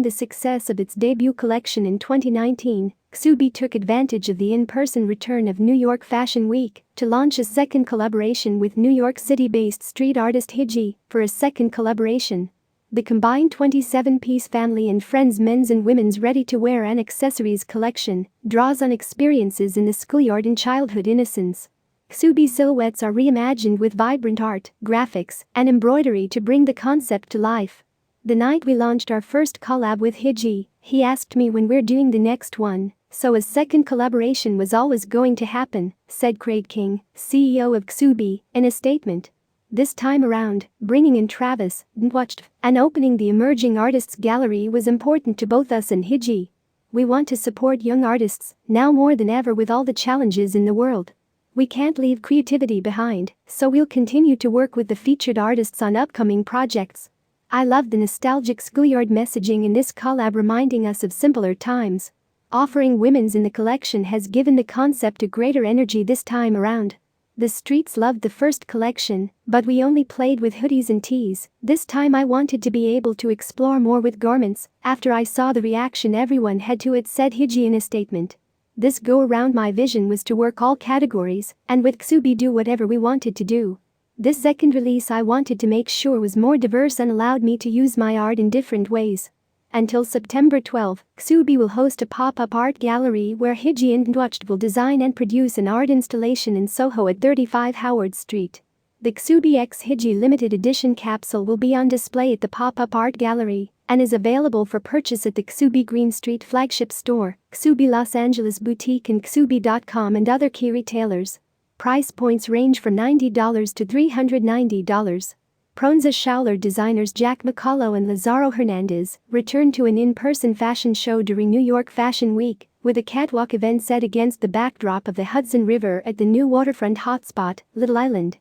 the success of its debut collection in 2019, Ksubi took advantage of the in-person return of New York Fashion Week to launch a second collaboration with New York City-based street artist Hidji. For a second collaboration, the combined 27-piece family and friends men's and women's ready-to-wear and accessories collection draws on experiences in the schoolyard and childhood innocence. Ksubi silhouettes are reimagined with vibrant art, graphics, and embroidery to bring the concept to life. The night we launched our first collab with Hidji, he asked me when we're doing the next one, so a second collaboration was always going to happen, said Craig King, CEO of Ksubi, in a statement. This time around, bringing in Travis, DntWatchTV, and opening the Emerging Artists Gallery was important to both us and Hidji. We want to support young artists, now more than ever with all the challenges in the world. We can't leave creativity behind, so we'll continue to work with the featured artists on upcoming projects. I love the nostalgic schoolyard messaging in this collab, reminding us of simpler times. Offering women's in the collection has given the concept a greater energy this time around. The streets loved the first collection, but we only played with hoodies and tees. This time I wanted to be able to explore more with garments. After I saw the reaction everyone had to it, said Hidji in a statement. This go-around my vision was to work all categories and with Ksubi do whatever we wanted to do. This second release I wanted to make sure was more diverse and allowed me to use my art in different ways. Until September 12, Ksubi will host a pop-up art gallery where Hidji and DntWatchTV will design and produce an art installation in SoHo at 35 Howard Street. The Ksubi X Hidji limited edition capsule will be on display at the pop-up art gallery and is available for purchase at the Ksubi Greene Street flagship store, Ksubi Los Angeles boutique and Ksubi.com and other key retailers. Price points range from $90 to $390. Proenza Schouler designers Jack McCollough and Lazaro Hernandez returned to an in-person fashion show during New York Fashion Week, with a catwalk event set against the backdrop of the Hudson River at the new waterfront hotspot, Little Island.